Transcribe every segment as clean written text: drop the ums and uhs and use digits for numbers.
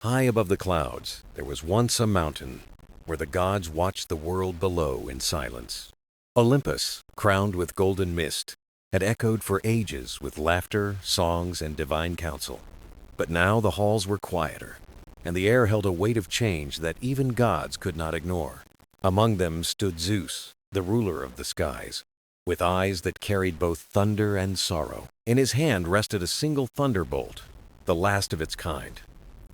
High above the clouds, there was once a mountain where the gods watched the world below in silence. Olympus, crowned with golden mist, had echoed for ages with laughter, songs, and divine counsel. But now the halls were quieter, and the air held a weight of change that even gods could not ignore. Among them stood Zeus, the ruler of the skies, with eyes that carried both thunder and sorrow. In his hand rested a single thunderbolt, the last of its kind,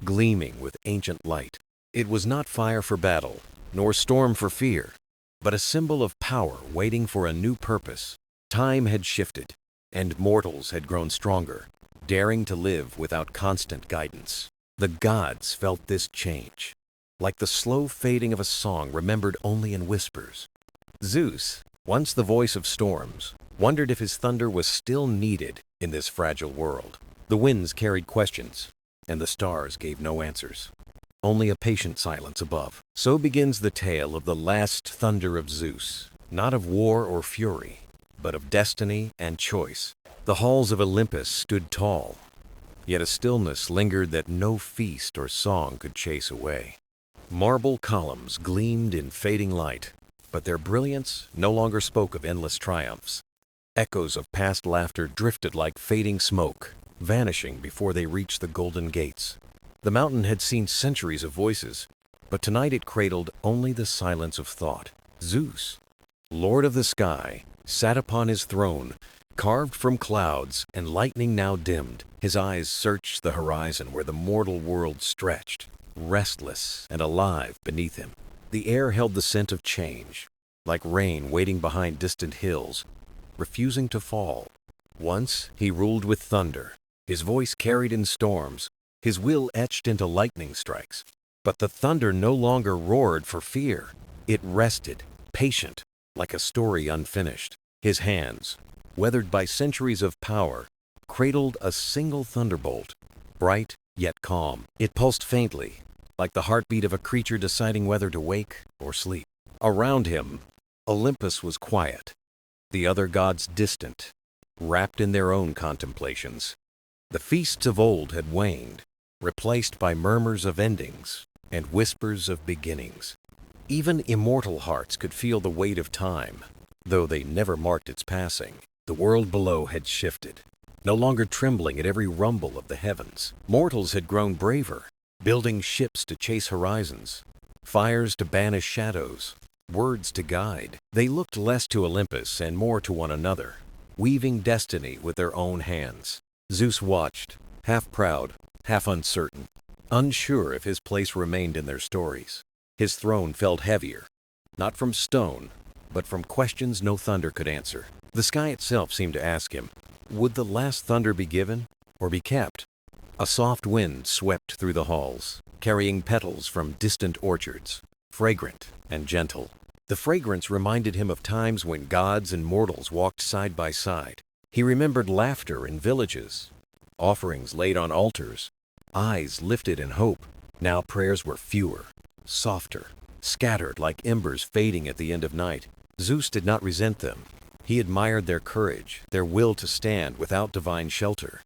gleaming with ancient light. It was not fire for battle, nor storm for fear, but a symbol of power waiting for a new purpose. Time had shifted, and mortals had grown stronger, daring to live without constant guidance. The gods felt this change, like the slow fading of a song remembered only in whispers. Zeus, once the voice of storms, wondered if his thunder was still needed in this fragile world. The winds carried questions, and the stars gave no answers. Only a patient silence above. So begins the tale of the last thunder of Zeus, not of war or fury, but of destiny and choice. The halls of Olympus stood tall, yet a stillness lingered that no feast or song could chase away. Marble columns gleamed in fading light, but their brilliance no longer spoke of endless triumphs. Echoes of past laughter drifted like fading smoke, vanishing before they reached the golden gates. The mountain had seen centuries of voices, but tonight it cradled only the silence of thought. Zeus, lord of the sky, sat upon his throne, carved from clouds and lightning now dimmed. His eyes searched the horizon where the mortal world stretched, restless and alive beneath him. The air held the scent of change, like rain waiting behind distant hills, refusing to fall. Once he ruled with thunder, his voice carried in storms, his will etched into lightning strikes. But the thunder no longer roared for fear. It rested, patient, like a story unfinished. His hands, weathered by centuries of power, cradled a single thunderbolt, bright yet calm. It pulsed faintly, like the heartbeat of a creature deciding whether to wake or sleep. Around him, Olympus was quiet, the other gods distant, wrapped in their own contemplations. The feasts of old had waned, replaced by murmurs of endings and whispers of beginnings. Even immortal hearts could feel the weight of time, though they never marked its passing. The world below had shifted, no longer trembling at every rumble of the heavens. Mortals had grown braver, building ships to chase horizons, fires to banish shadows, words to guide. They looked less to Olympus and more to one another, weaving destiny with their own hands. Zeus watched, half proud, half uncertain, unsure if his place remained in their stories. His throne felt heavier, not from stone, but from questions no thunder could answer. The sky itself seemed to ask him, would the last thunder be given or be kept? A soft wind swept through the halls, carrying petals from distant orchards, fragrant and gentle. The fragrance reminded him of times when gods and mortals walked side by side. He remembered laughter in villages, offerings laid on altars, eyes lifted in hope. Now prayers were fewer, softer, scattered like embers fading at the end of night. Zeus did not resent them. He admired their courage, their will to stand without divine shelter.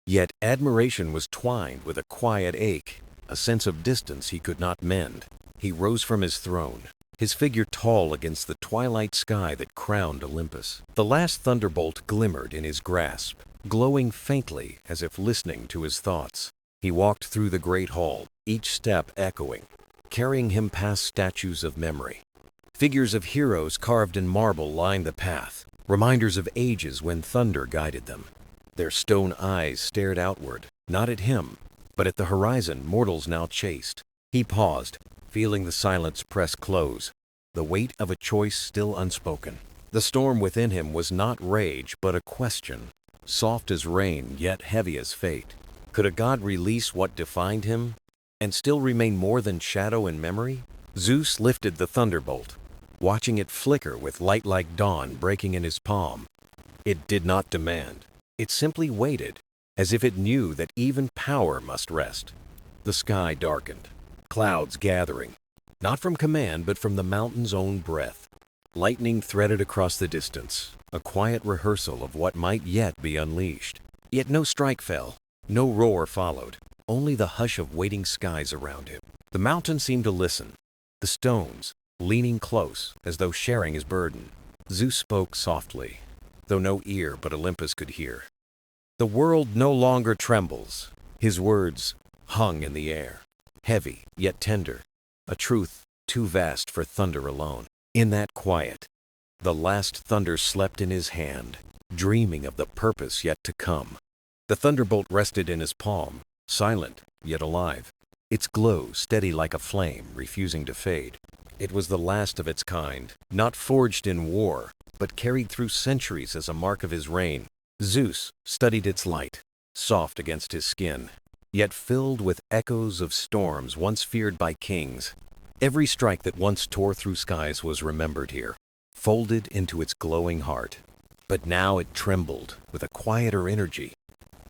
Yet admiration was twined with a quiet ache, a sense of distance he could not mend. He rose from his throne, his figure tall against the twilight sky that crowned Olympus. The last thunderbolt glimmered in his grasp, glowing faintly as if listening to his thoughts. He walked through the great hall, each step echoing, carrying him past statues of memory. Figures of heroes carved in marble lined the path, reminders of ages when thunder guided them. Their stone eyes stared outward, not at him, but at the horizon mortals now chased. He paused, feeling the silence press close, the weight of a choice still unspoken. The storm within him was not rage, but a question, soft as rain, yet heavy as fate. Could a god release what defined him, and still remain more than shadow and memory? Zeus lifted the thunderbolt, watching it flicker with light like dawn breaking in his palm. It did not demand. It simply waited, as if it knew that even power must rest. The sky darkened, clouds gathering, not from command but from the mountain's own breath. Lightning threaded across the distance, a quiet rehearsal of what might yet be unleashed. Yet no strike fell, no roar followed, only the hush of waiting skies around him. The mountain seemed to listen, the stones leaning close as though sharing his burden. Zeus spoke softly, though no ear but Olympus could hear. The world no longer trembles. His words hung in the air, heavy yet tender, a truth too vast for thunder alone. In that quiet, the last thunder slept in his hand, dreaming of the purpose yet to come. The thunderbolt rested in his palm, silent yet alive, its glow steady like a flame, refusing to fade. It was the last of its kind, not forged in war, but carried through centuries as a mark of his reign. Zeus studied its light, soft against his skin, yet filled with echoes of storms once feared by kings. Every strike that once tore through skies was remembered here, folded into its glowing heart. But now it trembled with a quieter energy,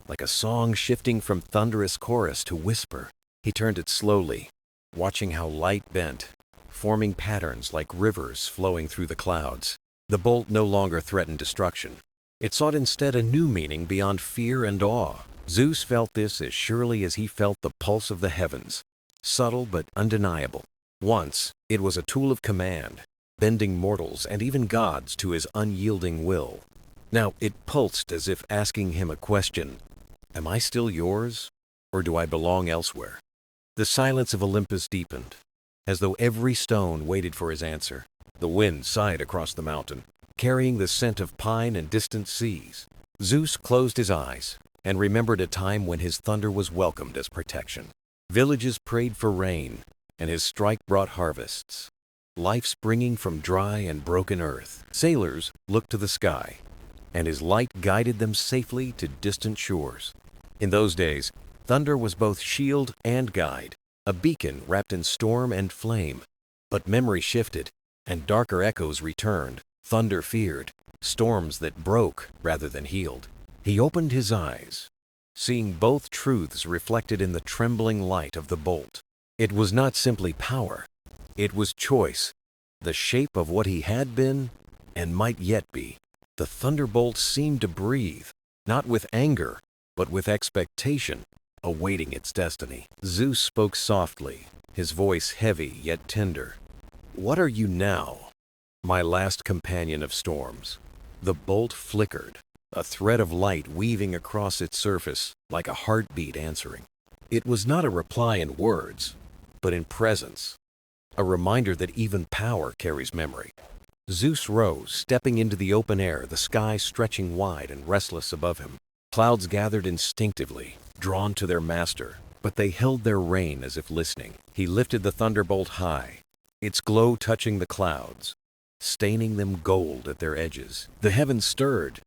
like a song shifting from thunderous chorus to whisper. He turned it slowly, watching how light bent, forming patterns like rivers flowing through the clouds. The bolt no longer threatened destruction. It sought instead a new meaning beyond fear and awe. Zeus felt this as surely as he felt the pulse of the heavens, subtle but undeniable. Once, it was a tool of command, bending mortals and even gods to his unyielding will. Now it pulsed as if asking him a question. Am I still yours, or do I belong elsewhere? The silence of Olympus deepened, as though every stone waited for his answer. The wind sighed across the mountain, carrying the scent of pine and distant seas. Zeus closed his eyes and remembered a time when his thunder was welcomed as protection. Villages prayed for rain, and his strike brought harvests, life springing from dry and broken earth. Sailors looked to the sky, and his light guided them safely to distant shores. In those days, thunder was both shield and guide, a beacon wrapped in storm and flame. But memory shifted, and darker echoes returned. Thunder feared storms that broke rather than healed. He opened his eyes, seeing both truths reflected in the trembling light of the bolt. It was not simply power, it was choice, the shape of what he had been and might yet be. The thunderbolt seemed to breathe, not with anger, but with expectation, awaiting its destiny. Zeus spoke softly, his voice heavy yet tender. What are you now, my last companion of storms? The bolt flickered, a thread of light weaving across its surface like a heartbeat answering. It was not a reply in words, but in presence, a reminder that even power carries memory. Zeus rose, stepping into the open air, the sky stretching wide and restless above him. Clouds gathered instinctively, drawn to their master, but they held their rein as if listening. He lifted the thunderbolt high, its glow touching the clouds, staining them gold at their edges. The heavens stirred,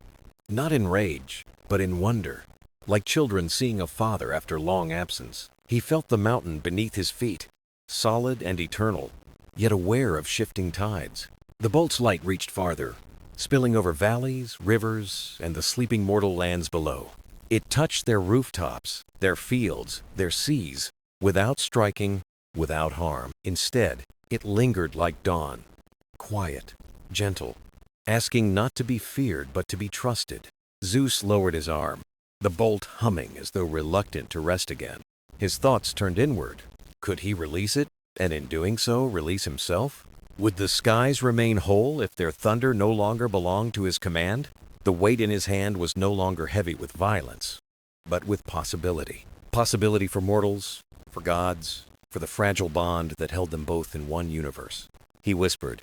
not in rage, but in wonder, like children seeing a father after long absence. He felt the mountain beneath his feet, solid and eternal, yet aware of shifting tides. The bolt's light reached farther, spilling over valleys, rivers, and the sleeping mortal lands below. It touched their rooftops, their fields, their seas, without striking, without harm. Instead, it lingered like dawn, quiet, gentle, asking not to be feared but to be trusted. Zeus lowered his arm, the bolt humming as though reluctant to rest again. His thoughts turned inward. Could he release it, and in doing so, release himself? Would the skies remain whole if their thunder no longer belonged to his command? The weight in his hand was no longer heavy with violence, but with possibility. Possibility for mortals, for gods, for the fragile bond that held them both in one universe. He whispered,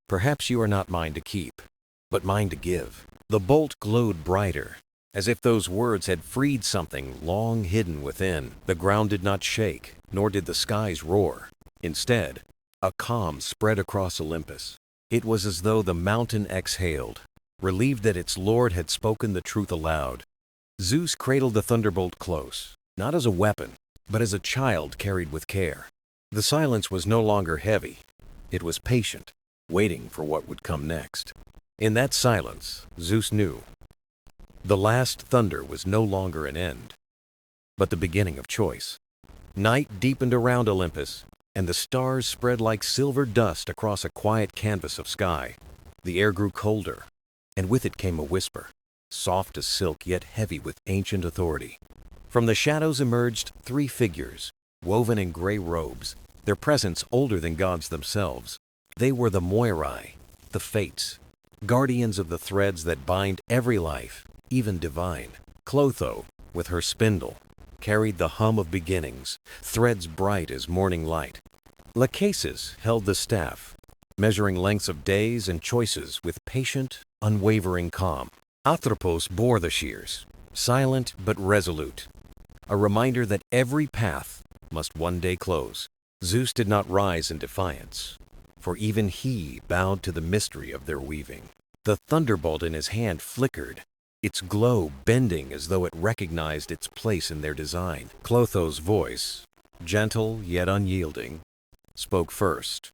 "Perhaps you are not mine to keep, but mine to give." The bolt glowed brighter, as if those words had freed something long hidden within. The ground did not shake, nor did the skies roar. Instead, a calm spread across Olympus. It was as though the mountain exhaled, relieved that its lord had spoken the truth aloud. Zeus cradled the thunderbolt close, not as a weapon, but as a child carried with care. The silence was no longer heavy. It was patient, waiting for what would come next. In that silence, Zeus knew the last thunder was no longer an end, but the beginning of choice. Night deepened around Olympus, and the stars spread like silver dust across a quiet canvas of sky. The air grew colder, and with it came a whisper, soft as silk yet heavy with ancient authority. From the shadows emerged three figures, woven in gray robes, their presence older than gods themselves. They were the Moirai, the Fates, guardians of the threads that bind every life, even divine. Clotho, with her spindle, carried the hum of beginnings, threads bright as morning light. Lachesis held the staff, measuring lengths of days and choices with patient, unwavering calm. Atropos bore the shears, silent but resolute, a reminder that every path must one day close. Zeus did not rise in defiance, for even he bowed to the mystery of their weaving. The thunderbolt in his hand flickered, its glow bending as though it recognized its place in their design. Clotho's voice, gentle yet unyielding, spoke first.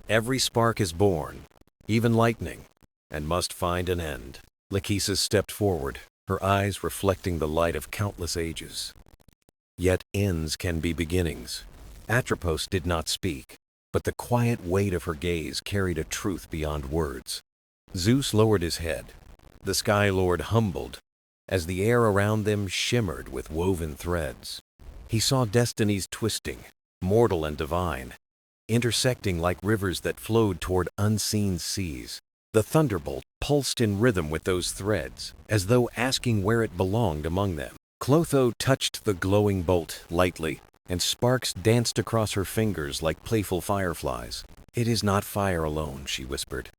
Every spark is born, even lightning, and must find an end. Lachesis stepped forward, her eyes reflecting the light of countless ages. Yet ends can be beginnings. Atropos did not speak, but the quiet weight of her gaze carried a truth beyond words. Zeus lowered his head. The Sky Lord humbled, as the air around them shimmered with woven threads. He saw destinies twisting, mortal and divine, intersecting like rivers that flowed toward unseen seas. The thunderbolt pulsed in rhythm with those threads, as though asking where it belonged among them. Clotho touched the glowing bolt lightly, and sparks danced across her fingers like playful fireflies. "It is not fire alone," she whispered.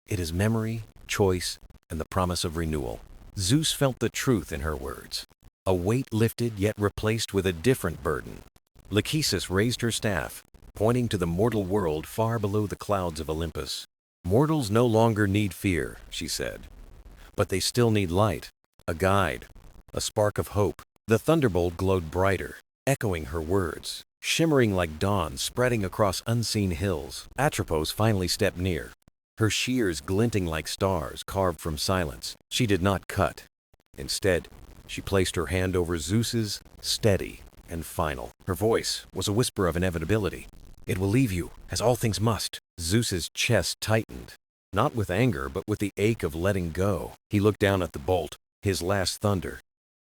"It is memory, choice, and the promise of renewal." Zeus felt the truth in her words, a weight lifted yet replaced with a different burden. Lachesis raised her staff, pointing to the mortal world far below the clouds of Olympus. "Mortals no longer need fear," she said, "but they still need light, a guide, a spark of hope." The thunderbolt glowed brighter, echoing her words, shimmering like dawn spreading across unseen hills. Atropos finally stepped near, her shears glinting like stars carved from silence. She did not cut. Instead, she placed her hand over Zeus's, steady and final. Her voice was a whisper of inevitability. "It will leave you, as all things must." Zeus's chest tightened, not with anger, but with the ache of letting go. He looked down at the bolt, his last thunder,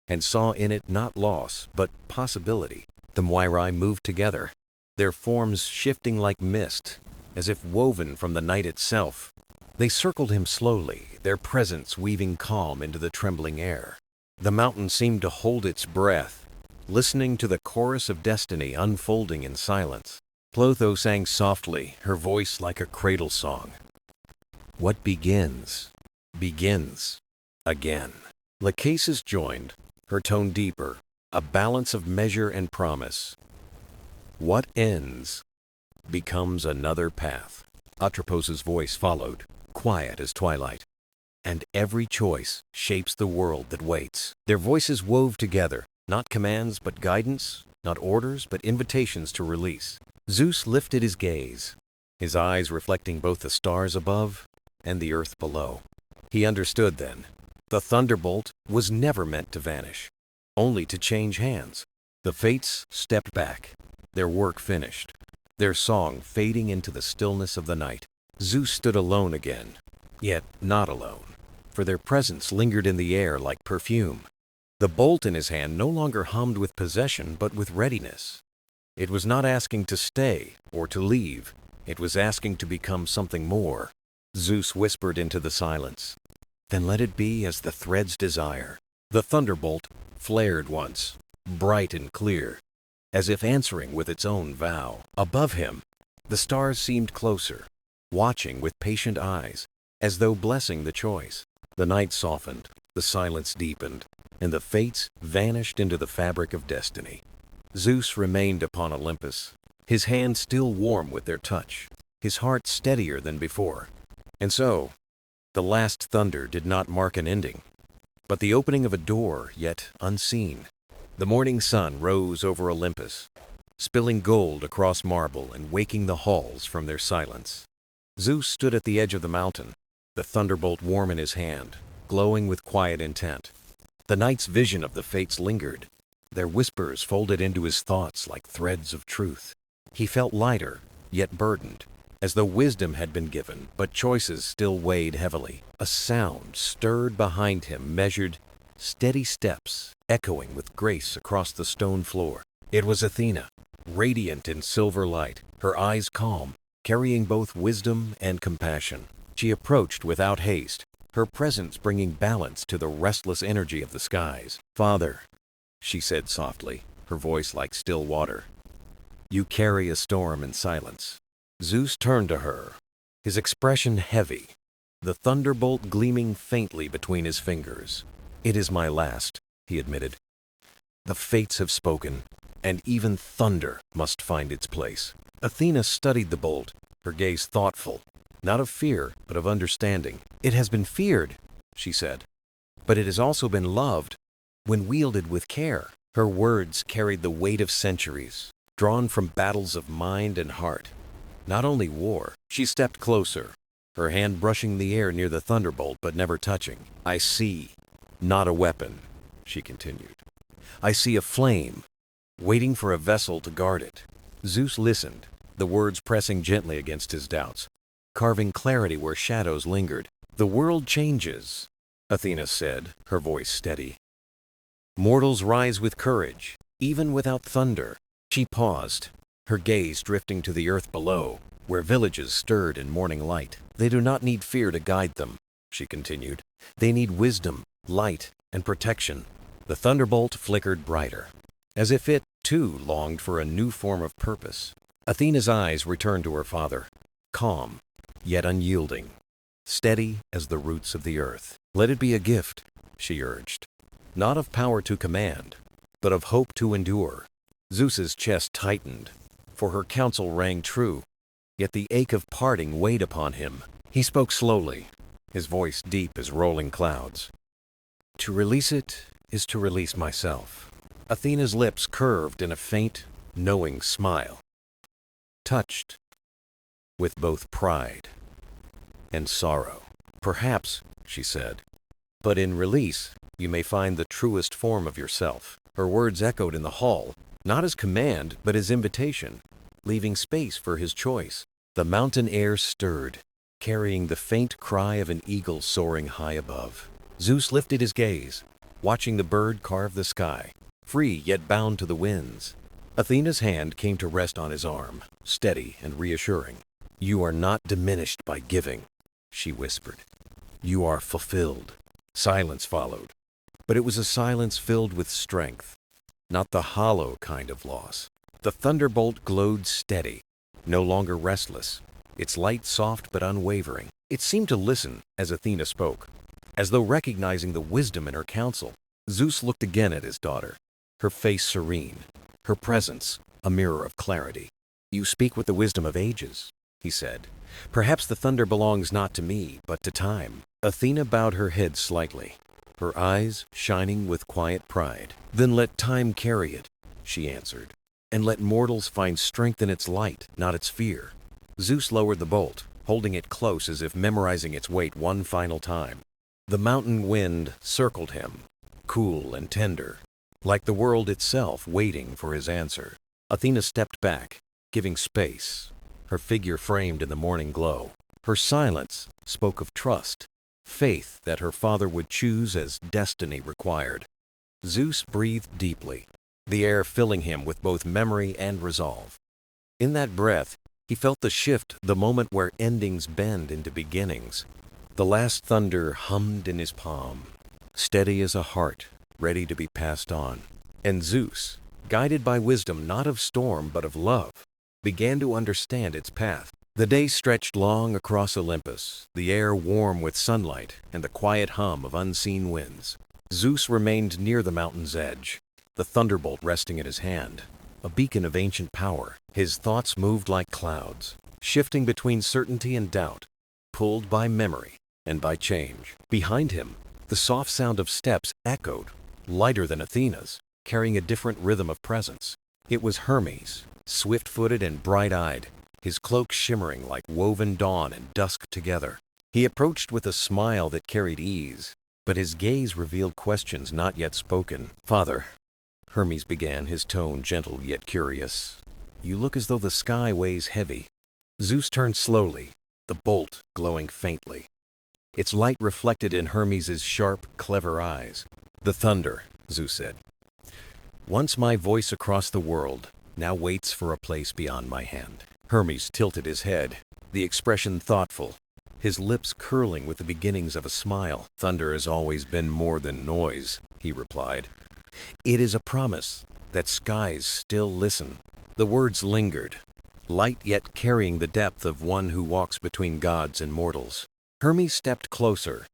and saw in it not loss, but possibility. The Moirai moved together, their forms shifting like mist, as if woven from the night itself. They circled him slowly, their presence weaving calm into the trembling air. The mountain seemed to hold its breath, listening to the chorus of destiny unfolding in silence. Clotho sang softly, her voice like a cradle song. "What begins, begins again." Lachesis joined, her tone deeper, a balance of measure and promise. "What ends becomes another path." Atropos's voice followed, quiet as twilight. "And every choice shapes the world that waits." Their voices wove together, not commands but guidance, not orders but invitations to release. Zeus lifted his gaze, his eyes reflecting both the stars above and the earth below. He understood then. The thunderbolt was never meant to vanish, only to change hands. The Fates stepped back, their work finished, their song fading into the stillness of the night. Zeus stood alone again, yet not alone, for their presence lingered in the air like perfume. The bolt in his hand no longer hummed with possession but with readiness. It was not asking to stay or to leave, it was asking to become something more. Zeus whispered into the silence, "Then let it be as the threads desire." The thunderbolt flared once, bright and clear, as if answering with its own vow. Above him, the stars seemed closer, watching with patient eyes, as though blessing the choice. The night softened, the silence deepened, and the Fates vanished into the fabric of destiny. Zeus remained upon Olympus, his hand still warm with their touch, his heart steadier than before. And so, the last thunder did not mark an ending, but the opening of a door yet unseen. The morning sun rose over Olympus, spilling gold across marble and waking the halls from their silence. Zeus stood at the edge of the mountain, the thunderbolt warm in his hand, glowing with quiet intent. The night's vision of the Fates lingered, their whispers folded into his thoughts like threads of truth. He felt lighter, yet burdened, as though wisdom had been given, but choices still weighed heavily. A sound stirred behind him, measured steady steps echoing with grace across the stone floor. It was Athena, radiant in silver light, her eyes calm, carrying both wisdom and compassion. She approached without haste, her presence bringing balance to the restless energy of the skies. "Father," she said softly, her voice like still water, "you carry a storm in silence." Zeus turned to her, his expression heavy, the thunderbolt gleaming faintly between his fingers. "It is my last," he admitted. "The fates have spoken, and even thunder must find its place." Athena studied the bolt, her gaze thoughtful, not of fear, but of understanding. "It has been feared," she said, "but it has also been loved when wielded with care." Her words carried the weight of centuries, drawn from battles of mind and heart, not only war. She stepped closer, her hand brushing the air near the thunderbolt but never touching. "I see, not a weapon," she continued. "I see a flame, waiting for a vessel to guard it." Zeus listened, the words pressing gently against his doubts, carving clarity where shadows lingered. "The world changes," Athena said, her voice steady. "Mortals rise with courage, even without thunder." She paused, her gaze drifting to the earth below, where villages stirred in morning light. "They do not need fear to guide them," she continued. "They need wisdom, light, and protection." The thunderbolt flickered brighter, as if it, too, longed for a new form of purpose. Athena's eyes returned to her father, calm, yet unyielding, steady as the roots of the earth. "Let it be a gift," she urged, "not of power to command, but of hope to endure." Zeus's chest tightened, for her counsel rang true, yet the ache of parting weighed upon him. He spoke slowly, his voice deep as rolling clouds. "To release it is to release myself." Athena's lips curved in a faint, knowing smile, touched with both pride and sorrow. "Perhaps," she said, "but in release you may find the truest form of yourself." Her words echoed in the hall, not as command, but as invitation, leaving space for his choice. The mountain air stirred, carrying the faint cry of an eagle soaring high above. Zeus lifted his gaze, watching the bird carve the sky, free yet bound to the winds. Athena's hand came to rest on his arm, steady and reassuring. "You are not diminished by giving," she whispered. "You are fulfilled." Silence followed, but it was a silence filled with strength, not the hollow kind of loss. The thunderbolt glowed steady, no longer restless, its light soft but unwavering. It seemed to listen as Athena spoke, as though recognizing the wisdom in her counsel. Zeus looked again at his daughter, her face serene, her presence a mirror of clarity. "You speak with the wisdom of ages," he said. "Perhaps the thunder belongs not to me, but to time." Athena bowed her head slightly, her eyes shining with quiet pride. "Then let time carry it," she answered, "and let mortals find strength in its light, not its fear." Zeus lowered the bolt, holding it close as if memorizing its weight one final time. The mountain wind circled him, cool and tender, like the world itself waiting for his answer. Athena stepped back, giving space, her figure framed in the morning glow. Her silence spoke of trust, faith that her father would choose as destiny required. Zeus breathed deeply, the air filling him with both memory and resolve. In that breath, he felt the shift, the moment where endings bend into beginnings. The last thunder hummed in his palm, steady as a heart, ready to be passed on. And Zeus, guided by wisdom not of storm but of love, began to understand its path. The day stretched long across Olympus, the air warm with sunlight and the quiet hum of unseen winds. Zeus remained near the mountain's edge, the thunderbolt resting in his hand, a beacon of ancient power. His thoughts moved like clouds, shifting between certainty and doubt, pulled by memory and by change. Behind him, the soft sound of steps echoed, lighter than Athena's, carrying a different rhythm of presence. It was Hermes, swift-footed and bright-eyed, his cloak shimmering like woven dawn and dusk together. He approached with a smile that carried ease, but his gaze revealed questions not yet spoken. "Father," Hermes began, his tone gentle yet curious, "you look as though the sky weighs heavy." Zeus turned slowly, the bolt glowing faintly, its light reflected in Hermes's sharp, clever eyes. The thunder, Zeus said. Once my voice across the world, now waits for a place beyond my hand. Hermes tilted his head, the expression thoughtful, his lips curling with the beginnings of a smile. Thunder has always been more than noise, he replied. It is a promise that skies still listen. The words lingered, light yet carrying the depth of one who walks between gods and mortals. Hermes stepped closer,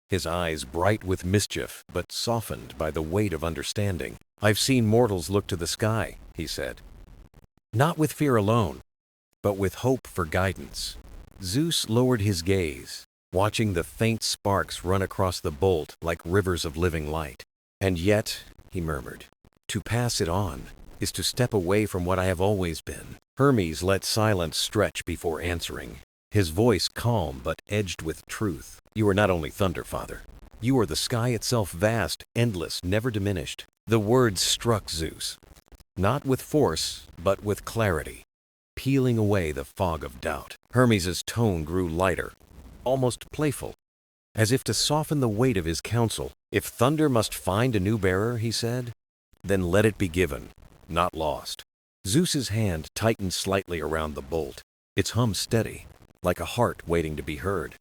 his eyes bright with mischief but softened by the weight of understanding. I've seen mortals look to the sky, he said. Not with fear alone, but with hope for guidance. Zeus lowered his gaze, watching the faint sparks run across the bolt like rivers of living light. And yet, he murmured, to pass it on is to step away from what I have always been. Hermes let silence stretch before answering, his voice calm but edged with truth. You are not only thunder, Father. You are the sky itself, vast, endless, never diminished. The words struck Zeus, not with force, but with clarity, peeling away the fog of doubt. Hermes' tone grew lighter, almost playful, as if to soften the weight of his counsel. If thunder must find a new bearer, he said, then let it be given, not lost. Zeus's hand tightened slightly around the bolt, its hum steady, like a heart waiting to be heard.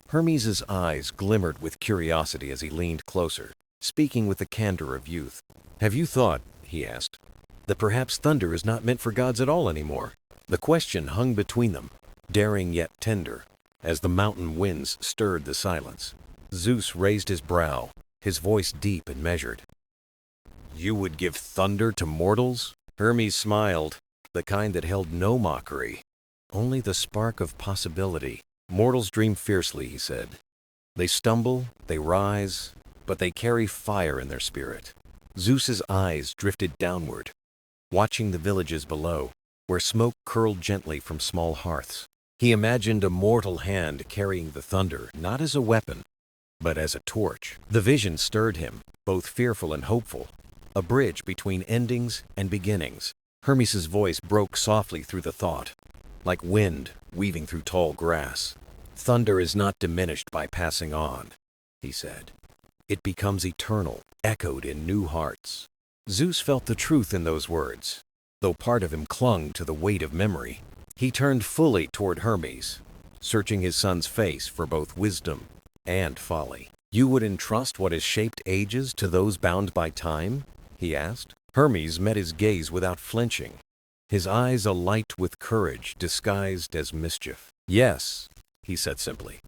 Hermes' eyes glimmered with curiosity as he leaned closer, speaking with the candor of youth. Have you thought, he asked, that perhaps thunder is not meant for gods at all anymore? The question hung between them, daring yet tender, as the mountain winds stirred the silence. Zeus raised his brow, his voice deep and measured. You would give thunder to mortals? Hermes smiled, the kind that held no mockery, only the spark of possibility. Mortals dream fiercely, he said. They stumble, they rise, but they carry fire in their spirit. Zeus's eyes drifted downward, watching the villages below, where smoke curled gently from small hearths. He imagined a mortal hand carrying the thunder, not as a weapon, but as a torch. The vision stirred him, both fearful and hopeful, a bridge between endings and beginnings. Hermes' voice broke softly through the thought, like wind weaving through tall grass. Thunder is not diminished by passing on, he said. It becomes eternal, echoed in new hearts. Zeus felt the truth in those words, though part of him clung to the weight of memory. He turned fully toward Hermes, searching his son's face for both wisdom and folly. You would entrust what has shaped ages to those bound by time? He asked. Hermes met his gaze without flinching, his eyes alight with courage disguised as mischief. Yes, he said simply,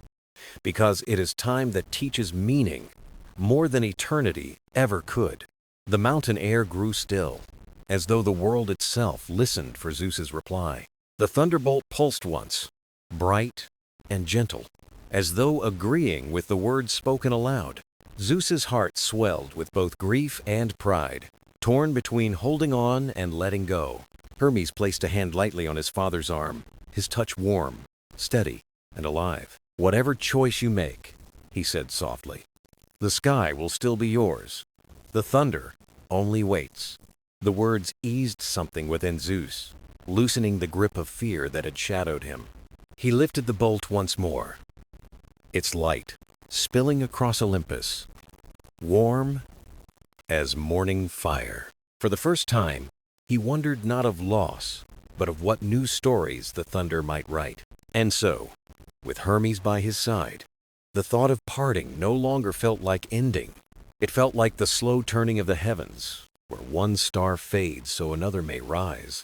because it is time that teaches meaning more than eternity ever could. The mountain air grew still, as though the world itself listened for Zeus's reply. The thunderbolt pulsed once, bright and gentle, as though agreeing with the words spoken aloud. Zeus's heart swelled with both grief and pride, torn between holding on and letting go. Hermes placed a hand lightly on his father's arm, his touch warm, steady, and alive. Whatever choice you make, he said softly, the sky will still be yours. The thunder only waits. The words eased something within Zeus, loosening the grip of fear that had shadowed him. He lifted the bolt once more, its light spilling across Olympus, warm as morning fire. For the first time, he wondered not of loss, but of what new stories the thunder might write. And so, with Hermes by his side, the thought of parting no longer felt like ending. It felt like the slow turning of the heavens, where one star fades so another may rise.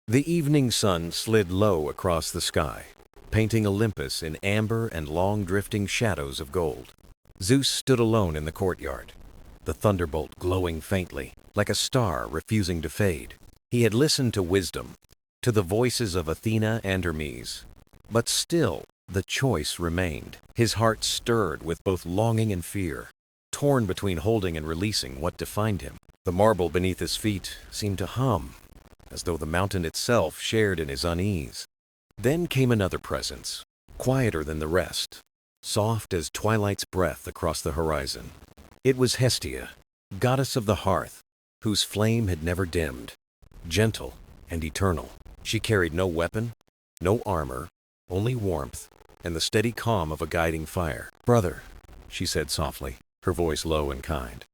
The evening sun slid low across the sky, painting Olympus in amber and long drifting shadows of gold. Zeus stood alone in the courtyard, the thunderbolt glowing faintly, like a star refusing to fade. He had listened to wisdom, to the voices of Athena and Hermes, but still the choice remained. His heart stirred with both longing and fear, torn between holding and releasing what defined him. The marble beneath his feet seemed to hum, as though the mountain itself shared in his unease. Then came another presence, quieter than the rest, soft as twilight's breath across the horizon. It was Hestia, goddess of the hearth, whose flame had never dimmed, gentle and eternal. She carried no weapon, no armor, only warmth and the steady calm of a guiding fire. Brother, she said softly, her voice low and kind,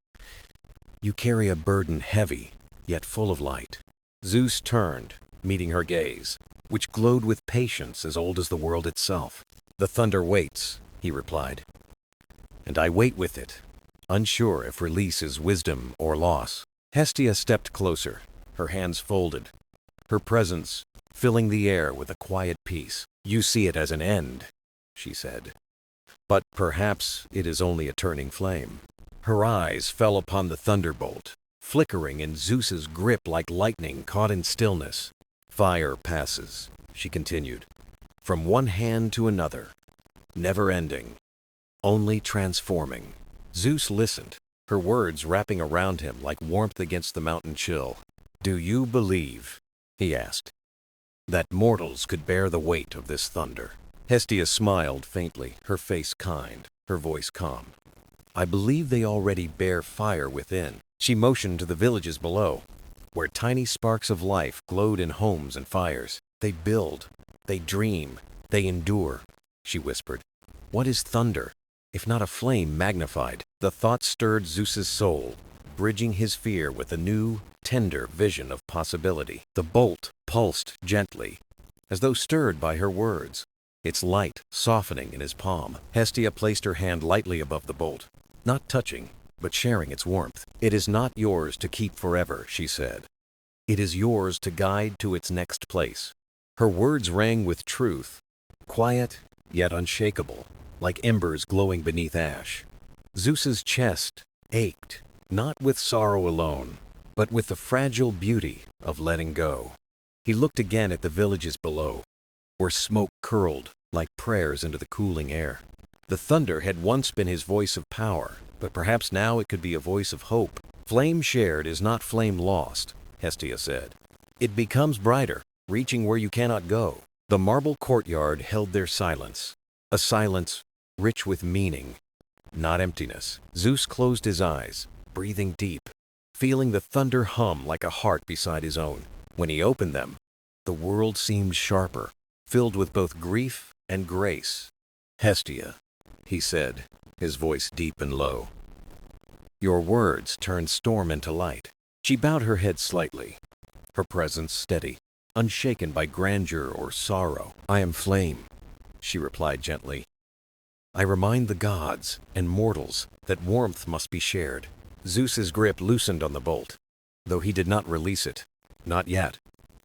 You carry a burden heavy, yet full of light. Zeus turned, meeting her gaze, which glowed with patience as old as the world itself. The thunder waits, he replied, and I wait with it, unsure if release is wisdom or loss. Hestia stepped closer, her hands folded, her presence filling the air with a quiet peace. You see it as an end, she said, but perhaps it is only a turning flame. Her eyes fell upon the thunderbolt, flickering in Zeus's grip like lightning caught in stillness. Fire passes, she continued, from one hand to another, never ending, only transforming. Zeus listened, her words wrapping around him like warmth against the mountain chill. Do you believe, he asked, that mortals could bear the weight of this thunder? Hestia smiled faintly, her face kind, her voice calm. I believe they already bear fire within. She motioned to the villages below, where tiny sparks of life glowed in homes and fires. They build, they dream, they endure, she whispered. What is thunder, if not a flame magnified? The thought stirred Zeus's soul, bridging his fear with a new, tender vision of possibility. The bolt pulsed gently, as though stirred by her words, its light softening in his palm. Hestia placed her hand lightly above the bolt, not touching, but sharing its warmth. It is not yours to keep forever, she said. It is yours to guide to its next place. Her words rang with truth, quiet yet unshakable, like embers glowing beneath ash. Zeus's chest ached, not with sorrow alone, but with the fragile beauty of letting go. He looked again at the villages below, where smoke curled like prayers into the cooling air. The thunder had once been his voice of power, but perhaps now it could be a voice of hope. Flame shared is not flame lost, Hestia said. It becomes brighter, reaching where you cannot go. The marble courtyard held their silence, a silence rich with meaning, not emptiness. Zeus closed his eyes, breathing deep, feeling the thunder hum like a heart beside his own. When he opened them, the world seemed sharper, filled with both grief and grace. Hestia, he said, his voice deep and low. Your words turned storm into light. She bowed her head slightly, her presence steady, unshaken by grandeur or sorrow. I am flame, she replied gently. I remind the gods and mortals that warmth must be shared. Zeus's grip loosened on the bolt, though he did not release it. Not yet.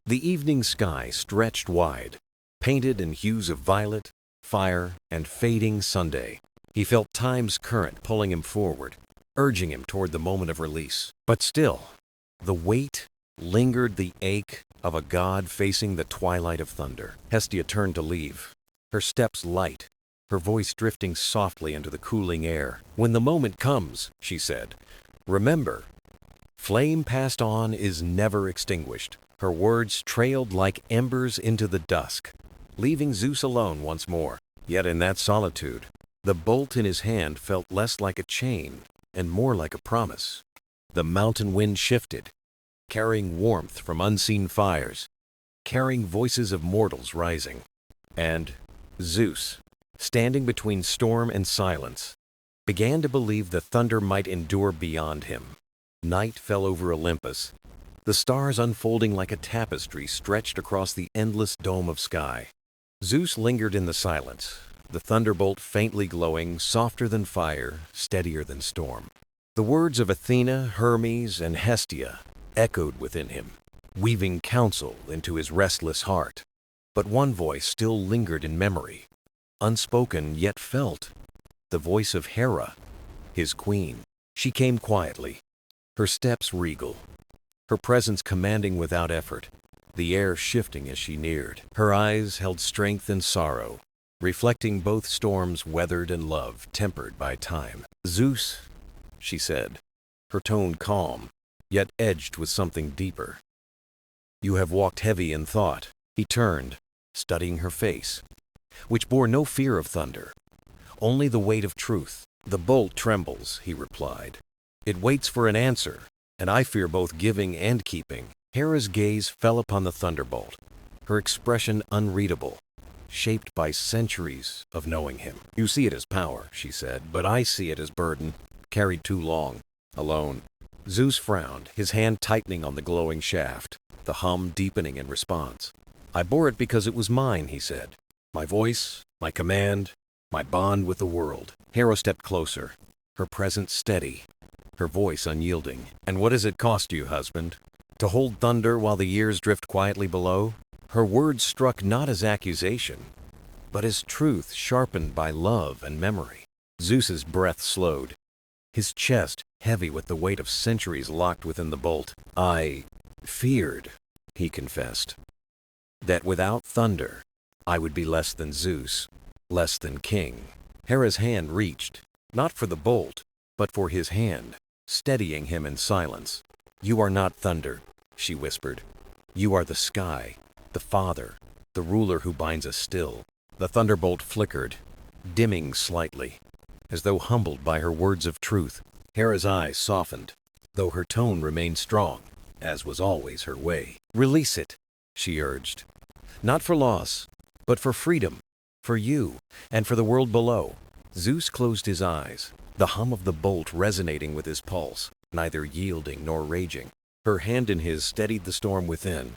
The evening sky stretched wide, painted in hues of violet, fire, and fading Sunday. He felt time's current pulling him forward, urging him toward the moment of release. But still, the weight lingered, the ache of a god facing the twilight of thunder. Hestia turned to leave, her steps light, her voice drifting softly into the cooling air. When the moment comes, she said, remember, flame passed on is never extinguished. Her words trailed like embers into the dusk, leaving Zeus alone once more. Yet in that solitude, the bolt in his hand felt less like a chain and more like a promise. The mountain wind shifted, carrying warmth from unseen fires, carrying voices of mortals rising. And Zeus, standing between storm and silence, began to believe the thunder might endure beyond him. Night fell over Olympus, the stars unfolding like a tapestry stretched across the endless dome of sky. Zeus lingered in the silence, the thunderbolt faintly glowing, softer than fire, steadier than storm. The words of Athena, Hermes, and Hestia echoed within him, weaving counsel into his restless heart. But one voice still lingered in memory, unspoken yet felt, the voice of Hera, his queen. She came quietly, her steps regal, her presence commanding without effort, the air shifting as she neared. Her eyes held strength and sorrow, reflecting both storms weathered and love tempered by time. Zeus, she said, her tone calm, yet edged with something deeper. You have walked heavy in thought. He turned, studying her face, which bore no fear of thunder, only the weight of truth. The bolt trembles, he replied. It waits for an answer, and I fear both giving and keeping. Hera's gaze fell upon the thunderbolt, her expression unreadable, shaped by centuries of knowing him. You see it as power, she said, but I see it as burden, carried too long, alone. Zeus frowned, his hand tightening on the glowing shaft, the hum deepening in response. I bore it because it was mine, he said. My voice, my command, my bond with the world. Hera stepped closer, her presence steady, her voice unyielding. And what does it cost you, husband? To hold thunder while the years drift quietly below? Her words struck not as accusation, but as truth sharpened by love and memory. Zeus's breath slowed, his chest heavy with the weight of centuries locked within the bolt. I feared, he confessed, that without thunder, I would be less than Zeus, less than king. Hera's hand reached, not for the bolt, but for his hand, steadying him in silence. You are not thunder, she whispered. You are the sky, the father, the ruler who binds us still. The thunderbolt flickered, dimming slightly, as though humbled by her words of truth. Hera's eyes softened, though her tone remained strong, as was always her way. Release it, she urged. Not for loss, but for freedom, for you, and for the world below. Zeus closed his eyes, the hum of the bolt resonating with his pulse, neither yielding nor raging. Her hand in his steadied the storm within,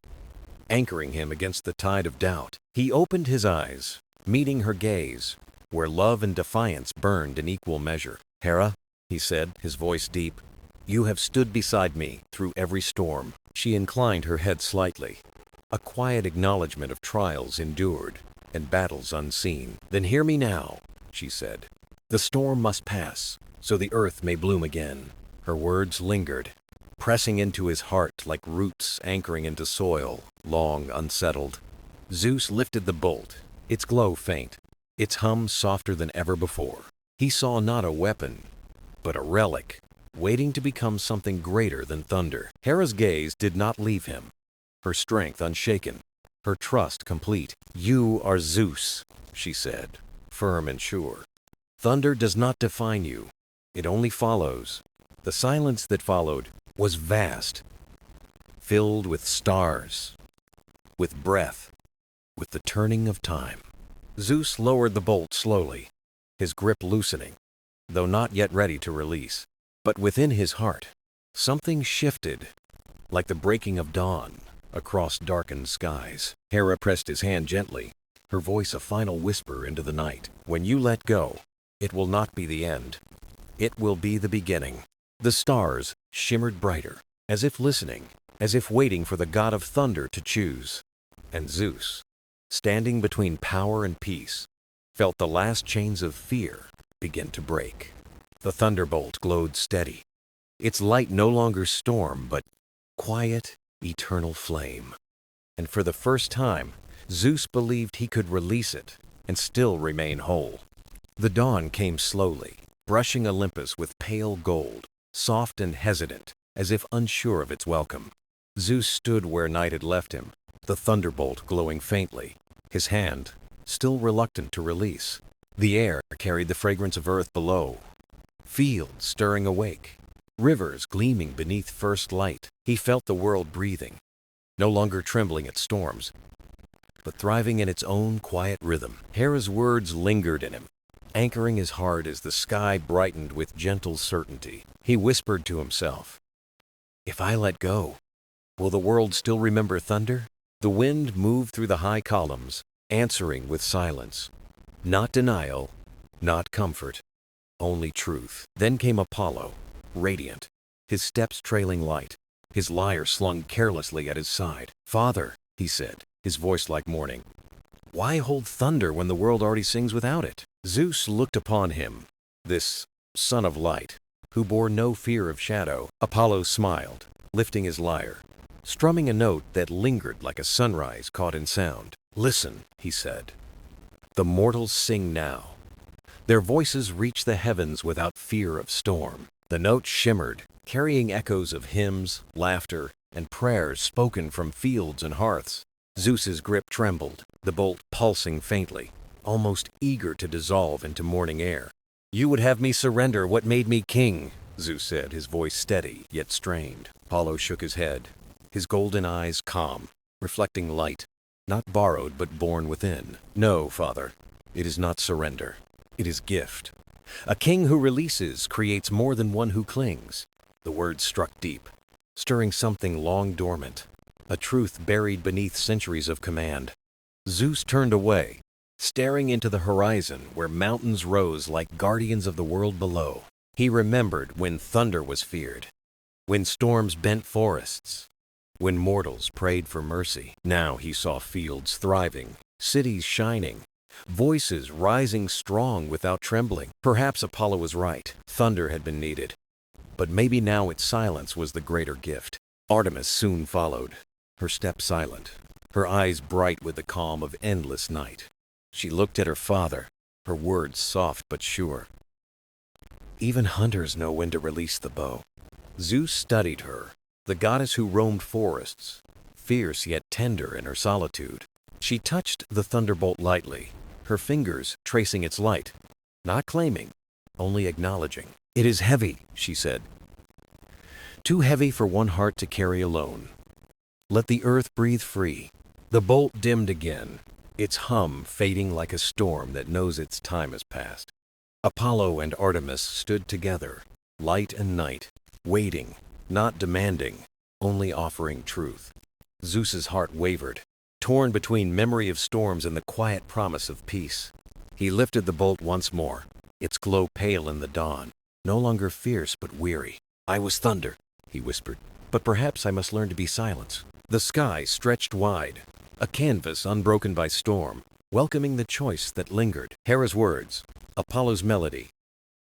anchoring him against the tide of doubt. He opened his eyes, meeting her gaze, where love and defiance burned in equal measure. Hera, he said, his voice deep, you have stood beside me through every storm. She inclined her head slightly, a quiet acknowledgement of trials endured and battles unseen. Then hear me now, she said. The storm must pass, so the earth may bloom again. Her words lingered, pressing into his heart like roots anchoring into soil, long unsettled. Zeus lifted the bolt, its glow faint, its hum softer than ever before. He saw not a weapon, but a relic, waiting to become something greater than thunder. Hera's gaze did not leave him, her strength unshaken, her trust complete. You are Zeus, she said, firm and sure. Thunder does not define you, it only follows. The silence that followed was vast, filled with stars, with breath, with the turning of time. Zeus lowered the bolt slowly, his grip loosening, though not yet ready to release. But within his heart, something shifted, like the breaking of dawn across darkened skies. Hera pressed his hand gently, her voice a final whisper into the night. When you let go, it will not be the end. It will be the beginning. The stars shimmered brighter, as if listening, as if waiting for the god of thunder to choose. And Zeus, standing between power and peace, felt the last chains of fear begin to break. The thunderbolt glowed steady, its light no longer storm, but quiet, eternal flame. And for the first time, Zeus believed he could release it and still remain whole. The dawn came slowly, brushing Olympus with pale gold, soft and hesitant, as if unsure of its welcome. Zeus stood where night had left him, the thunderbolt glowing faintly, his hand still reluctant to release. The air carried the fragrance of earth below, fields stirring awake, rivers gleaming beneath first light. He felt the world breathing, no longer trembling at storms, but thriving in its own quiet rhythm. Hera's words lingered in him, anchoring his heart as the sky brightened with gentle certainty. He whispered to himself, if I let go, will the world still remember thunder? The wind moved through the high columns, answering with silence. Not denial, not comfort, only truth. Then came Apollo, radiant, his steps trailing light, his lyre slung carelessly at his side. Father, he said, his voice like morning, why hold thunder when the world already sings without it? Zeus looked upon him, this son of light, who bore no fear of shadow. Apollo smiled, lifting his lyre, strumming a note that lingered like a sunrise caught in sound. Listen, he said. The mortals sing now. Their voices reach the heavens without fear of storm. The note shimmered, carrying echoes of hymns, laughter, and prayers spoken from fields and hearths. Zeus's grip trembled, the bolt pulsing faintly, almost eager to dissolve into morning air. You would have me surrender what made me king, Zeus said, his voice steady yet strained. Apollo shook his head, his golden eyes calm, reflecting light, not borrowed but born within. No, father, it is not surrender. It is gift. A king who releases creates more than one who clings. The words struck deep, stirring something long dormant, a truth buried beneath centuries of command. Zeus turned away, staring into the horizon where mountains rose like guardians of the world below. He remembered when thunder was feared, when storms bent forests, when mortals prayed for mercy. Now he saw fields thriving, cities shining, voices rising strong without trembling. Perhaps Apollo was right. Thunder had been needed. But maybe now its silence was the greater gift. Artemis soon followed, her step silent, her eyes bright with the calm of endless night. She looked at her father, her words soft but sure. Even hunters know when to release the bow. Zeus studied her, the goddess who roamed forests, fierce yet tender in her solitude. She touched the thunderbolt lightly, her fingers tracing its light, not claiming, only acknowledging. "It is heavy," she said. "Too heavy for one heart to carry alone. Let the earth breathe free." The bolt dimmed again, its hum fading like a storm that knows its time has passed. Apollo and Artemis stood together, light and night, waiting, not demanding, only offering truth. Zeus's heart wavered, torn between memory of storms and the quiet promise of peace. He lifted the bolt once more, its glow pale in the dawn, no longer fierce but weary. "I was thunder," he whispered, "but perhaps I must learn to be silence." The sky stretched wide, a canvas unbroken by storm, welcoming the choice that lingered. Hera's words, Apollo's melody,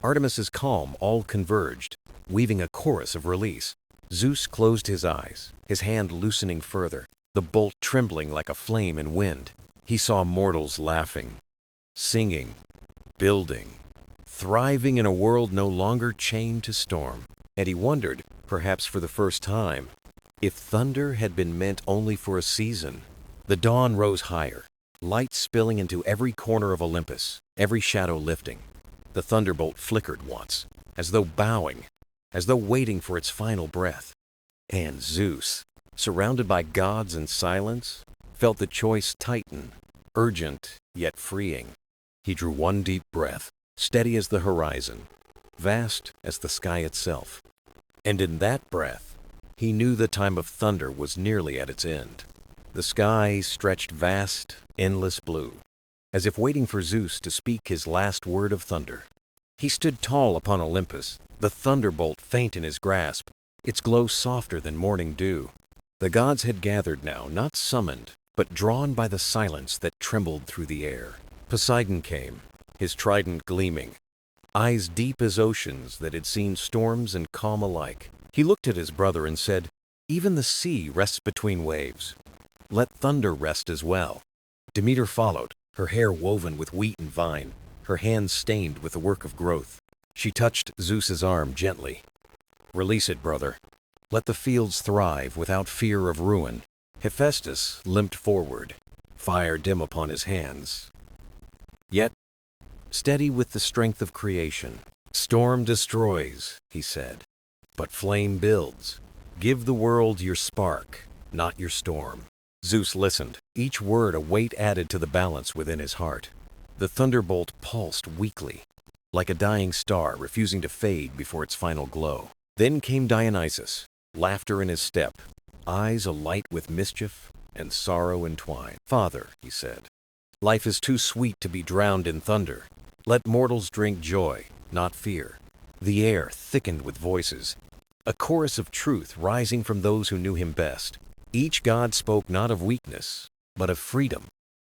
Artemis's calm all converged, weaving a chorus of release. Zeus closed his eyes, his hand loosening further, the bolt trembling like a flame in wind. He saw mortals laughing, singing, building, thriving in a world no longer chained to storm. And he wondered, perhaps for the first time, if thunder had been meant only for a season. The dawn rose higher, light spilling into every corner of Olympus, every shadow lifting. The thunderbolt flickered once, as though bowing, as though waiting for its final breath. And Zeus, surrounded by gods and silence, felt the choice tighten, urgent yet freeing. He drew one deep breath, steady as the horizon, vast as the sky itself. And in that breath, he knew the time of thunder was nearly at its end. The sky stretched vast, endless blue, as if waiting for Zeus to speak his last word of thunder. He stood tall upon Olympus, the thunderbolt faint in his grasp, its glow softer than morning dew. The gods had gathered now, not summoned, but drawn by the silence that trembled through the air. Poseidon came, his trident gleaming, eyes deep as oceans that had seen storms and calm alike. He looked at his brother and said, "Even the sea rests between waves. Let thunder rest as well." Demeter followed, her hair woven with wheat and vine, her hands stained with the work of growth. She touched Zeus's arm gently. "Release it, brother. Let the fields thrive without fear of ruin." Hephaestus limped forward, fire dim upon his hands, yet steady with the strength of creation. "Storm destroys," he said, "but flame builds. Give the world your spark, not your storm." Zeus listened, each word a weight added to the balance within his heart. The thunderbolt pulsed weakly, like a dying star refusing to fade before its final glow. Then came Dionysus, laughter in his step, eyes alight with mischief and sorrow entwined. "Father," he said, "life is too sweet to be drowned in thunder. Let mortals drink joy, not fear." The air thickened with voices, a chorus of truth rising from those who knew him best. Each god spoke not of weakness, but of freedom,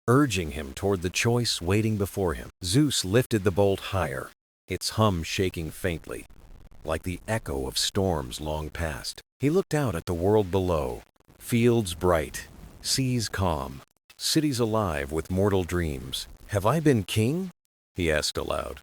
urging him toward the choice waiting before him. Zeus lifted the bolt higher, its hum shaking faintly, like the echo of storms long past. He looked out at the world below, fields bright, seas calm, cities alive with mortal dreams. "Have I been king?" he asked aloud,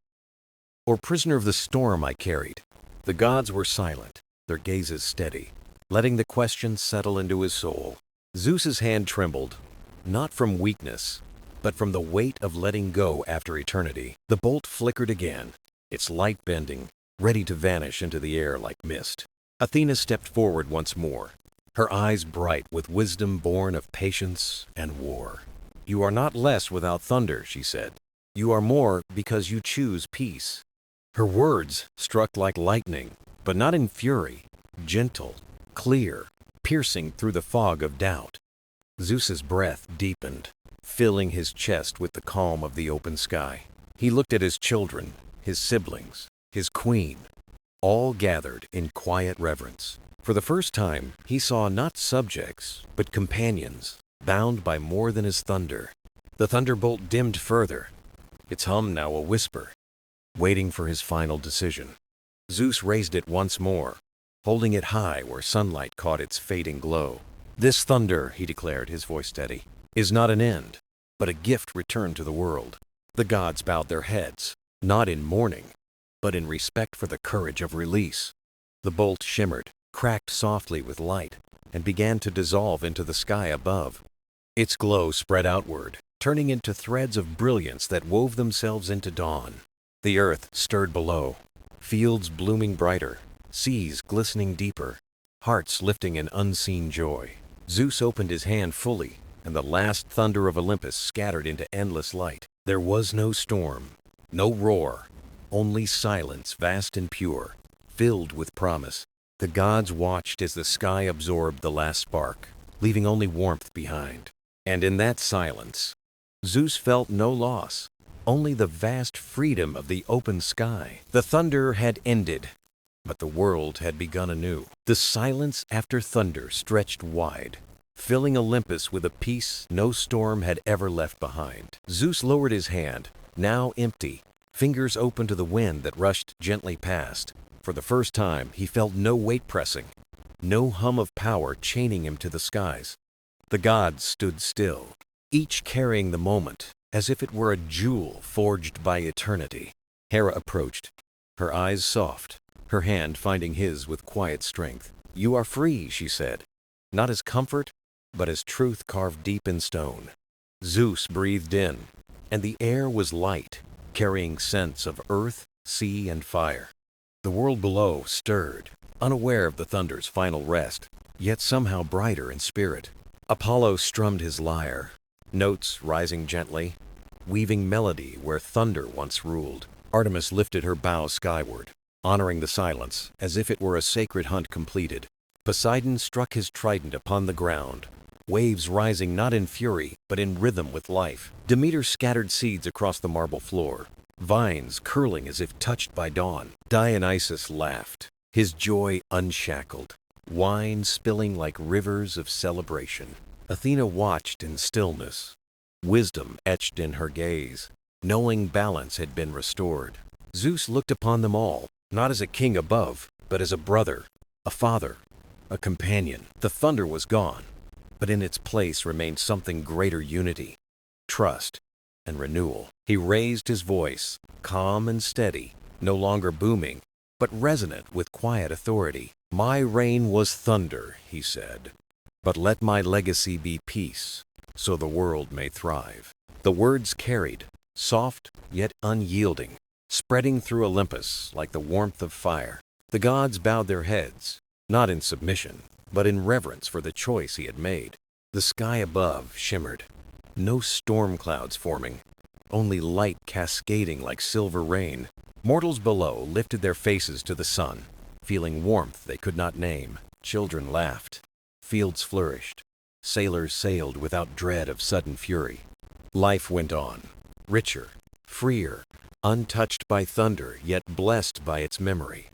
"or prisoner of the storm I carried?" The gods were silent, their gazes steady, letting the question settle into his soul. Zeus's hand trembled, not from weakness, but from the weight of letting go after eternity. The bolt flickered again, its light bending, ready to vanish into the air like mist. Athena stepped forward once more, her eyes bright with wisdom born of patience and war. "You are not less without thunder," she said. "You are more because you choose peace." Her words struck like lightning, but not in fury, gentle, clear, piercing through the fog of doubt. Zeus's breath deepened, filling his chest with the calm of the open sky. He looked at his children, his siblings, his queen, all gathered in quiet reverence. For the first time, he saw not subjects, but companions, bound by more than his thunder. The thunderbolt dimmed further, its hum now a whisper, waiting for his final decision. Zeus raised it once more, holding it high where sunlight caught its fading glow. "This thunder," he declared, his voice steady, "is not an end, but a gift returned to the world." The gods bowed their heads, not in mourning, but in respect for the courage of release. The bolt shimmered, cracked softly with light, and began to dissolve into the sky above. Its glow spread outward, turning into threads of brilliance that wove themselves into dawn. The earth stirred below, fields blooming brighter, seas glistening deeper, hearts lifting in unseen joy. Zeus opened his hand fully, and the last thunder of Olympus scattered into endless light. There was no storm, no roar, only silence vast and pure, filled with promise. The gods watched as the sky absorbed the last spark, leaving only warmth behind. And in that silence, Zeus felt no loss, only the vast freedom of the open sky. The thunder had ended, but the world had begun anew. The silence after thunder stretched wide, filling Olympus with a peace no storm had ever left behind. Zeus lowered his hand, now empty, fingers open to the wind that rushed gently past. For the first time, he felt no weight pressing, no hum of power chaining him to the skies. The gods stood still, each carrying the moment as if it were a jewel forged by eternity. Hera approached, her eyes soft, her hand finding his with quiet strength. "You are free," she said, "not as comfort, but as truth carved deep in stone." Zeus breathed in, and the air was light, carrying scents of earth, sea, and fire. The world below stirred, unaware of the thunder's final rest, yet somehow brighter in spirit. Apollo strummed his lyre, notes rising gently, weaving melody where thunder once ruled. Artemis lifted her bow skyward, honoring the silence as if it were a sacred hunt completed. Poseidon struck his trident upon the ground, waves rising not in fury, but in rhythm with life. Demeter scattered seeds across the marble floor, vines curling as if touched by dawn. Dionysus laughed, his joy unshackled, wine spilling like rivers of celebration. Athena watched in stillness, wisdom etched in her gaze, knowing balance had been restored. Zeus looked upon them all, not as a king above, but as a brother, a father, a companion. The thunder was gone, but in its place remained something greater: unity, trust, and renewal. He raised his voice, calm and steady, no longer booming, but resonant with quiet authority. "My reign was thunder," he said, "but let my legacy be peace, so the world may thrive." The words carried, soft yet unyielding, spreading through Olympus like the warmth of fire. The gods bowed their heads, not in submission, but in reverence for the choice he had made. The sky above shimmered, no storm clouds forming, only light cascading like silver rain. Mortals below lifted their faces to the sun, feeling warmth they could not name. Children laughed, fields flourished, sailors sailed without dread of sudden fury. Life went on, richer, freer, untouched by thunder, yet blessed by its memory.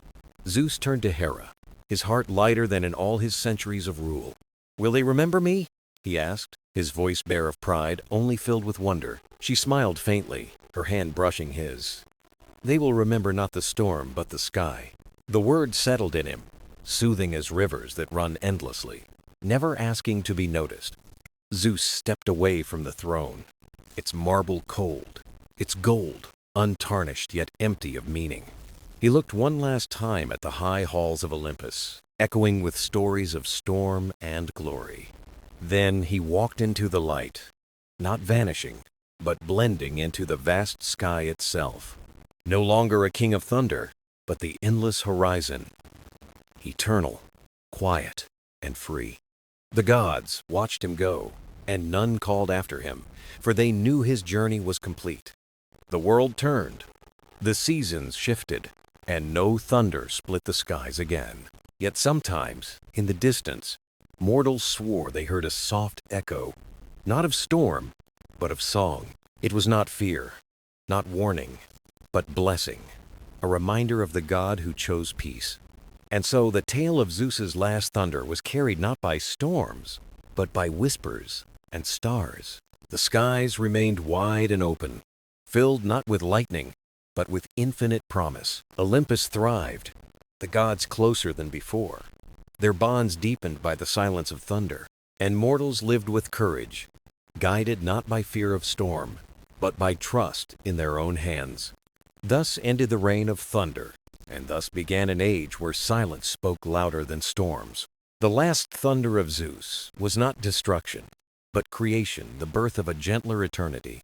Zeus turned to Hera, his heart lighter than in all his centuries of rule. "Will they remember me?" he asked, his voice bare of pride, only filled with wonder. She smiled faintly, her hand brushing his. "They will remember not the storm, but the sky." The word settled in him, soothing as rivers that run endlessly, never asking to be noticed. Zeus stepped away from the throne, its marble cold, its gold untarnished yet empty of meaning. He looked one last time at the high halls of Olympus, echoing with stories of storm and glory. Then he walked into the light, not vanishing, but blending into the vast sky itself. No longer a king of thunder, but the endless horizon, eternal, quiet, and free. The gods watched him go, and none called after him, for they knew his journey was complete. The world turned, the seasons shifted, and no thunder split the skies again. Yet sometimes, in the distance, mortals swore they heard a soft echo, not of storm, but of song. It was not fear, not warning, but blessing, a reminder of the god who chose peace. And so the tale of Zeus's last thunder was carried not by storms, but by whispers and stars. The skies remained wide and open, filled not with lightning, but with infinite promise. Olympus thrived, the gods closer than before, their bonds deepened by the silence of thunder, and mortals lived with courage, guided not by fear of storm, but by trust in their own hands. Thus ended the reign of thunder, and thus began an age where silence spoke louder than storms. The last thunder of Zeus was not destruction, but creation, the birth of a gentler eternity.